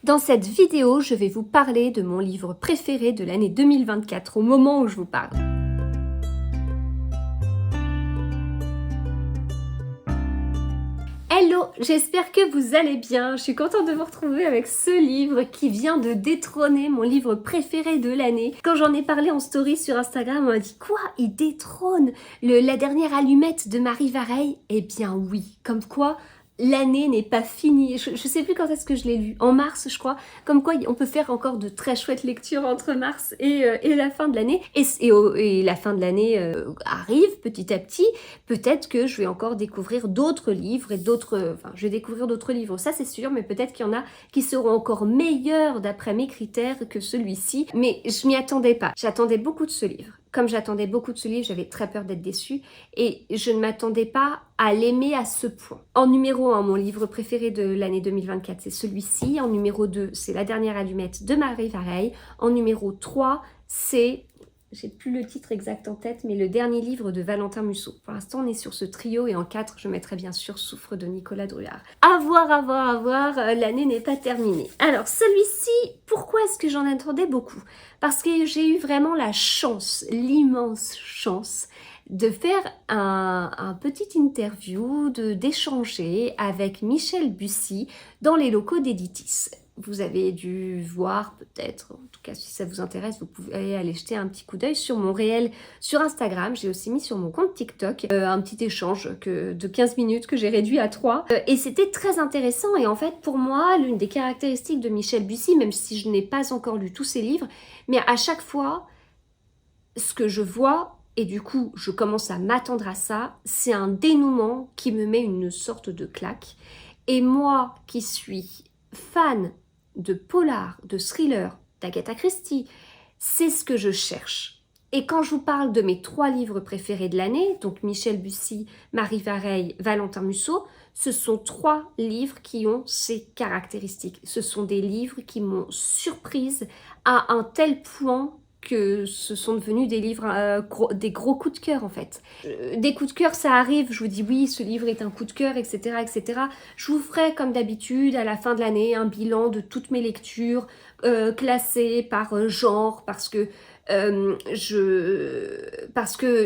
Dans cette vidéo, je vais vous parler de mon livre préféré de l'année 2024, au moment où je vous parle. Hello, j'espère que vous allez bien. Je suis contente de vous retrouver avec ce livre qui vient de détrôner mon livre préféré de l'année. Quand j'en ai parlé en story sur Instagram, on m'a dit quoi? Il détrône la dernière allumette de Marie Vareille? Eh bien oui, comme quoi l'année n'est pas finie. Je sais plus quand est-ce que je l'ai lu, en mars je crois, comme quoi on peut faire encore de très chouettes lectures entre mars et la fin de l'année. Et la fin de l'année arrive petit à petit. Peut-être que je vais encore découvrir d'autres livres et d'autres... Enfin, je vais découvrir d'autres livres, ça c'est sûr, mais peut-être qu'il y en a qui seront encore meilleurs d'après mes critères que celui-ci. Mais je m'y attendais pas. J'attendais beaucoup de ce livre. Comme j'attendais beaucoup de ce livre, j'avais très peur d'être déçue et je ne m'attendais pas à l'aimer à ce point. En numéro 1, mon livre préféré de l'année 2024, c'est celui-ci. En numéro 2, c'est La dernière allumette de Marie Vareille. En numéro 3, c'est... J'ai plus le titre exact en tête, mais le dernier livre de Valentin Musso. Pour l'instant, on est sur ce trio et en 4, je mettrai bien sûr Souffre de Nicolas Druard. À voir, l'année n'est pas terminée. Alors, celui-ci, pourquoi est-ce que j'en attendais beaucoup? Parce que j'ai eu vraiment la chance, l'immense chance, de faire un petit interview, d'échanger avec Michel Bussy dans les locaux d'Editis. Vous avez dû voir peut-être, en tout cas si ça vous intéresse, vous pouvez aller jeter un petit coup d'œil sur mon réel sur Instagram. J'ai aussi mis sur mon compte TikTok un petit échange de 15 minutes que j'ai réduit à 3. Et c'était très intéressant et en fait pour moi, l'une des caractéristiques de Michel Bussy, même si je n'ai pas encore lu tous ses livres, mais à chaque fois, ce que je vois, et du coup je commence à m'attendre à ça, c'est un dénouement qui me met une sorte de claque. Et moi qui suis fan de polar, de thriller, d'Agatha Christie, c'est ce que je cherche. Et quand je vous parle de mes 3 livres préférés de l'année, donc Michel Bussy, Marie Vareille, Valentin Musso, ce sont 3 livres qui ont ces caractéristiques. Ce sont des livres qui m'ont surprise à un tel point que ce sont devenus des livres, des gros coups de cœur en fait. Des coups de cœur, ça arrive, je vous dis oui, ce livre est un coup de cœur, etc., etc. Je vous ferai comme d'habitude à la fin de l'année un bilan de toutes mes lectures, classées par genre, parce que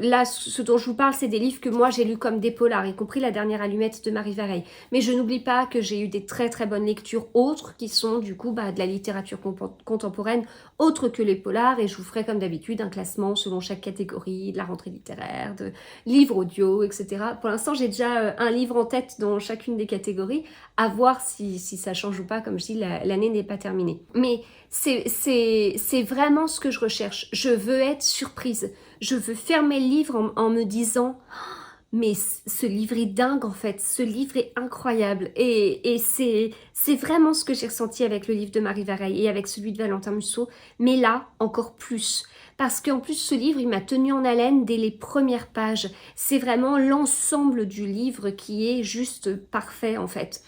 là, ce dont je vous parle, c'est des livres que moi j'ai lus comme des polars, y compris La dernière allumette de Marie Vareille. Mais je n'oublie pas que j'ai eu des très très bonnes lectures autres qui sont du coup de la littérature contemporaine, autre que les polars, et je vous ferai comme d'habitude un classement selon chaque catégorie, de la rentrée littéraire, de livres audio, etc. Pour l'instant, j'ai déjà un livre en tête dans chacune des catégories, à voir si ça change ou pas, comme je dis, l'année n'est pas terminée. Mais c'est vraiment ce que je recherche. Je veux être surprise. Je veux fermer le livre en me disant « Mais ce livre est dingue en fait, ce livre est incroyable ». Et c'est vraiment ce que j'ai ressenti avec le livre de Marie Vareille et avec celui de Valentin Musso. Mais là, encore plus. Parce qu'en plus, ce livre, il m'a tenu en haleine dès les premières pages. C'est vraiment l'ensemble du livre qui est juste parfait en fait.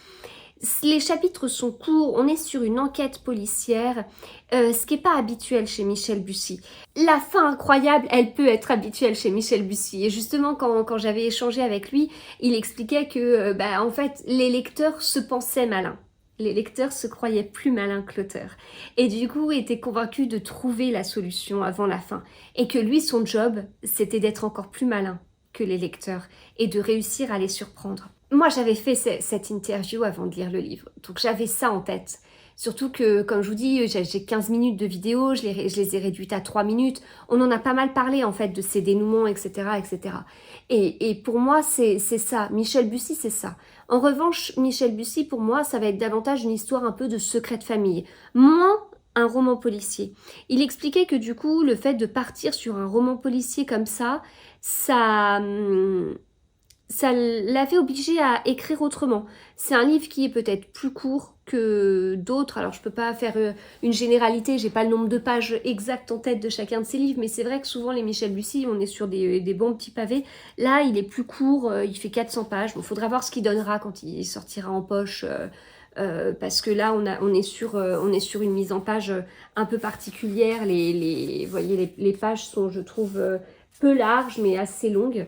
Les chapitres sont courts, on est sur une enquête policière, ce qui n'est pas habituel chez Michel Bussy. La fin incroyable, elle peut être habituelle chez Michel Bussy. Et justement, quand j'avais échangé avec lui, il expliquait que en fait, les lecteurs se pensaient malins. Les lecteurs se croyaient plus malins que l'auteur. Et du coup, étaient convaincus de trouver la solution avant la fin. Et que lui, son job, c'était d'être encore plus malin que les lecteurs et de réussir à les surprendre. Moi, j'avais fait cette interview avant de lire le livre, donc j'avais ça en tête. Surtout que, comme je vous dis, j'ai 15 minutes de vidéo, je les ai réduites à 3 minutes. On en a pas mal parlé, en fait, de ces dénouements, etc., etc. Et pour moi, c'est ça. Michel Bussy, c'est ça. En revanche, Michel Bussy, pour moi, ça va être davantage une histoire un peu de secret de famille. Moins un roman policier. Il expliquait que, du coup, le fait de partir sur un roman policier comme ça l'avait obligé à écrire autrement. C'est un livre qui est peut-être plus court que d'autres. Alors je peux pas faire une généralité, j'ai pas le nombre de pages exactes en tête de chacun de ces livres, mais c'est vrai que souvent les Michel Bussy, on est sur des bons petits pavés. Là, il est plus court, il fait 400 pages. Bon, faudra voir ce qu'il donnera quand il sortira en poche. Parce que là, on est sur une mise en page un peu particulière. Vous voyez, les pages sont, je trouve, peu larges, mais assez longues.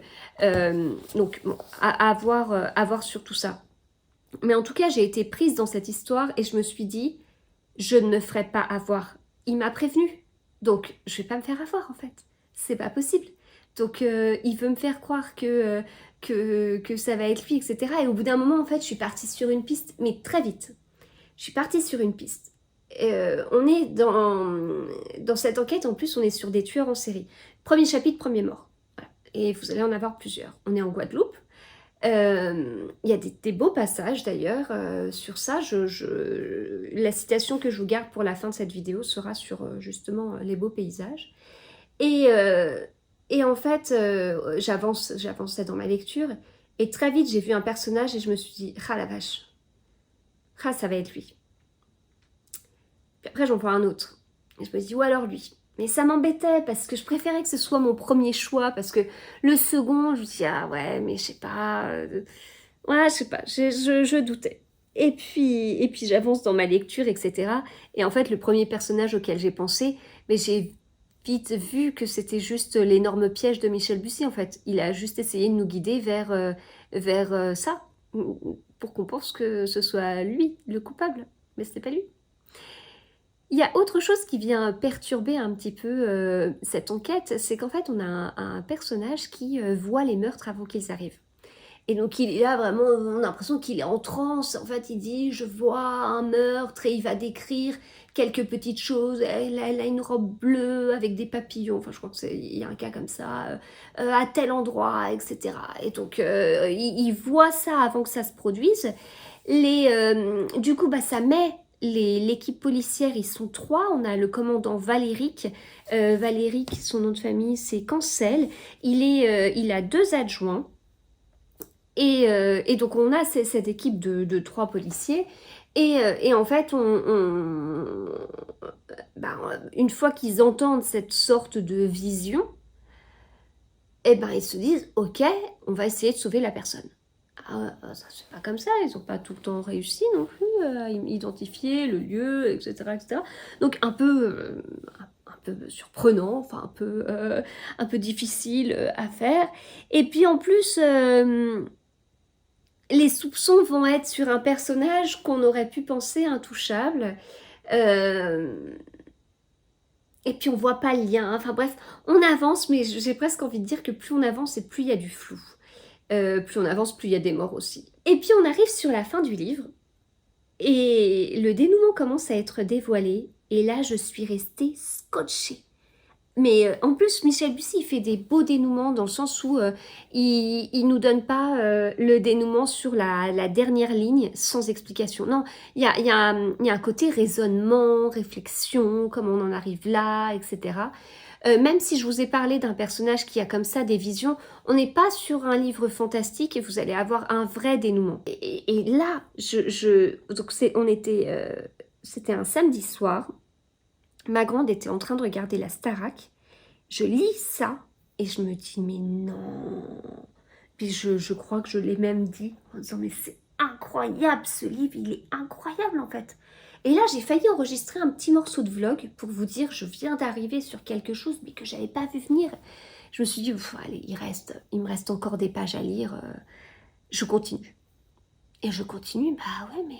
Donc, bon, à voir sur tout ça. Mais en tout cas, j'ai été prise dans cette histoire et je me suis dit, je ne me ferai pas avoir. Il m'a prévenu, donc je vais pas me faire avoir en fait. C'est pas possible. Donc il veut me faire croire que ça va être lui, etc. Et au bout d'un moment, en fait, je suis partie sur une piste, mais très vite. Je suis partie sur une piste. On est dans cette enquête, en plus, on est sur des tueurs en série. Premier chapitre, premier mort. Voilà. Et vous allez en avoir plusieurs. On est en Guadeloupe. Il y a des beaux passages d'ailleurs sur ça. La citation que je vous garde pour la fin de cette vidéo sera sur justement les beaux paysages. Et, euh, et en fait, j'avançais dans ma lecture et très vite j'ai vu un personnage et je me suis dit, ah la vache, ah ça va être lui. Puis après j'en vois un autre et je me dis, ou alors lui. Mais ça m'embêtait parce que je préférais que ce soit mon premier choix parce que le second, je me dis, ah ouais, mais je sais pas. Ouais, je sais pas, je doutais. Et puis j'avance dans ma lecture, etc. Et en fait, le premier personnage auquel j'ai pensé, mais j'ai vite vu que c'était juste l'énorme piège de Michel Bussy, en fait. Il a juste essayé de nous guider vers ça, pour qu'on pense que ce soit lui, le coupable. Mais c'était pas lui. Il y a autre chose qui vient perturber un petit peu cette enquête, c'est qu'en fait, on a un personnage qui voit les meurtres avant qu'ils arrivent. Et donc il est là vraiment, on a l'impression qu'il est en transe. En fait, il dit, je vois un meurtre et il va décrire quelques petites choses. Elle a une robe bleue avec des papillons. Enfin, je crois qu'il y a un cas comme ça, à tel endroit, etc. Et donc il voit ça avant que ça se produise. Du coup, bah, ça met l'équipe policière, ils sont trois. On a le commandant Valéric. Valéric, son nom de famille, c'est Cancel. Il a deux adjoints. Et donc on a cette équipe de trois policiers et en fait ben, une fois qu'ils entendent cette sorte de vision, eh ben ils se disent ok, on va essayer de sauver la personne. Ah, ça c'est pas comme ça, ils n'ont pas tout le temps réussi non plus à identifier le lieu, etc., etc. Donc un peu surprenant, enfin un peu difficile à faire. Et puis en plus les soupçons vont être sur un personnage qu'on aurait pu penser intouchable. Euh, et puis on voit pas le lien. Enfin bref, on avance, mais j'ai presque envie de dire que plus on avance et plus il y a du flou. Plus on avance, plus il y a des morts aussi. Et puis on arrive sur la fin du livre, et le dénouement commence à être dévoilé, et là je suis restée scotchée. Mais en plus, Michel Bussy, il fait des beaux dénouements dans le sens où il nous donne pas le dénouement sur la dernière ligne sans explication. Non, il y a un côté raisonnement, réflexion, comment on en arrive là, etc. Même si je vous ai parlé d'un personnage qui a comme ça des visions, on n'est pas sur un livre fantastique et vous allez avoir un vrai dénouement. Et là, donc c'était un samedi soir. Ma grande était en train de regarder la Starac. Je lis ça et je me dis, mais non. Puis je crois que je l'ai même dit en disant, mais c'est incroyable ce livre, il est incroyable en fait. Et là, j'ai failli enregistrer un petit morceau de vlog pour vous dire, je viens d'arriver sur quelque chose, mais que j'avais pas vu venir. Je me suis dit, allez, il me reste encore des pages à lire. Je continue. Et je continue, bah ouais, mais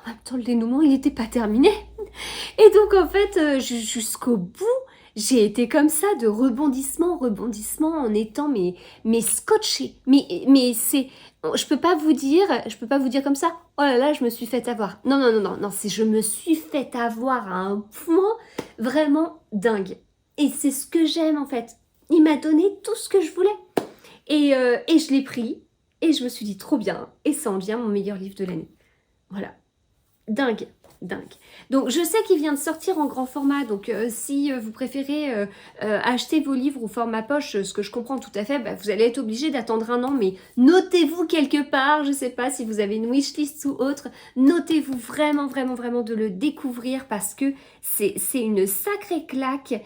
en même temps, le dénouement, il n'était pas terminé. Et donc, en fait, jusqu'au bout, j'ai été comme ça, de rebondissement, rebondissement, en étant mais scotchée. Mais c'est, je peux pas vous dire comme ça, oh là là, je me suis fait avoir. Non, non, non, non, non, c'est je me suis fait avoir à un point vraiment dingue. Et c'est ce que j'aime, en fait. Il m'a donné tout ce que je voulais. Et je l'ai pris, et je me suis dit, trop bien, et ça en devient mon meilleur livre de l'année. Voilà. Dingue, dingue. Donc je sais qu'il vient de sortir en grand format, donc si vous préférez acheter vos livres au format poche, ce que je comprends tout à fait, bah, vous allez être obligé d'attendre un an, mais notez-vous quelque part, je ne sais pas si vous avez une wishlist ou autre, notez-vous vraiment, vraiment, vraiment de le découvrir parce que c'est une sacrée claque.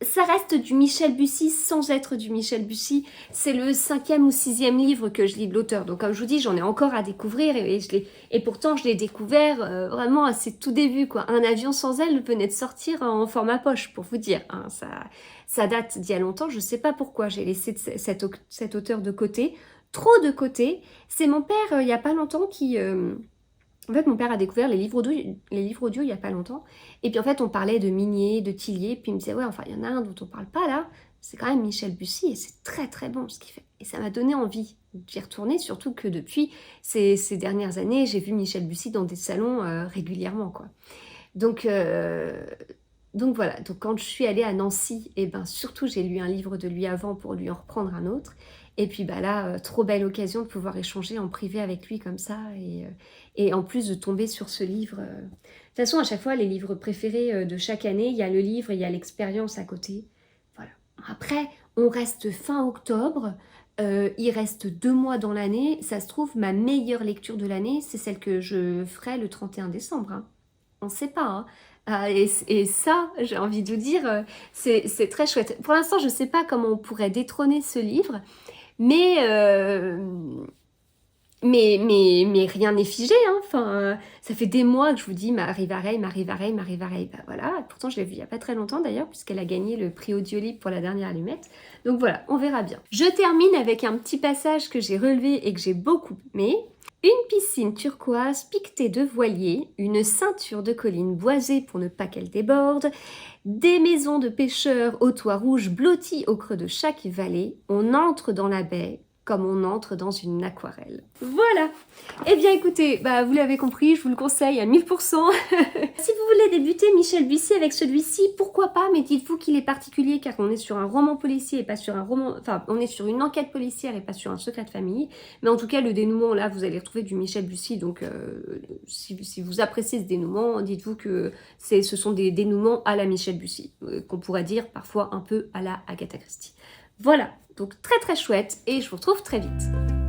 Ça reste du Michel Bussy sans être du Michel Bussy. C'est le 5e ou 6e livre que je lis de l'auteur. Donc comme je vous dis, j'en ai encore à découvrir et pourtant je l'ai découvert vraiment à ses tout débuts, quoi. Un avion sans aile venait de sortir en format poche, pour vous dire. Hein. Ça date d'il y a longtemps. Je ne sais pas pourquoi j'ai laissé cet auteur de côté. Trop de côté. C'est mon père, il n'y a pas longtemps, qui En fait, mon père a découvert les livres audio il y a pas longtemps. Et puis en fait, on parlait de Minier, de Tillier. Puis il me disait, ouais, enfin, il y en a un dont on parle pas là. C'est quand même Michel Bussy et c'est très très bon ce qu'il fait. Et ça m'a donné envie d'y retourner, surtout que depuis ces dernières années, j'ai vu Michel Bussy dans des salons régulièrement, quoi. Donc, euh, donc voilà, donc quand je suis allée à Nancy, et ben surtout j'ai lu un livre de lui avant pour lui en reprendre un autre. Et puis bah là, trop belle occasion de pouvoir échanger en privé avec lui comme ça. Et en plus de tomber sur ce livre. De toute façon, à chaque fois, les livres préférés de chaque année, il y a le livre, il y a l'expérience à côté. Voilà. Après, on reste fin octobre. Il reste 2 mois dans l'année. Ça se trouve, ma meilleure lecture de l'année, c'est celle que je ferai le 31 décembre. Hein. On ne sait pas. Hein. Et ça, j'ai envie de vous dire, c'est très chouette. Pour l'instant, je ne sais pas comment on pourrait détrôner ce livre, mais, mais rien n'est figé. Hein. Enfin, ça fait des mois que je vous dis Marie Vareille, Marie Vareille, Marie Vareille. Ben voilà. Pourtant, je l'ai vue il n'y a pas très longtemps d'ailleurs, puisqu'elle a gagné le prix Audiolib pour la dernière allumette. Donc voilà, on verra bien. Je termine avec un petit passage que j'ai relevé et que j'ai beaucoup aimé. Une piscine turquoise piquetée de voiliers, une ceinture de collines boisées pour ne pas qu'elle déborde, des maisons de pêcheurs aux toits rouges blottis au creux de chaque vallée, on entre dans la baie comme on entre dans une aquarelle. Voilà. Eh bien écoutez, bah, vous l'avez compris, je vous le conseille à 1000%. Si vous voulez débuter Michel Bussy avec celui-ci, pourquoi pas, mais dites-vous qu'il est particulier car on est sur un roman policier et pas sur un roman... Enfin, on est sur une enquête policière et pas sur un secret de famille. Mais en tout cas, le dénouement, là, vous allez retrouver du Michel Bussy. Donc, si vous appréciez ce dénouement, dites-vous que ce sont des dénouements à la Michel Bussy, qu'on pourrait dire parfois un peu à la Agatha Christie. Voilà, donc très très chouette et je vous retrouve très vite.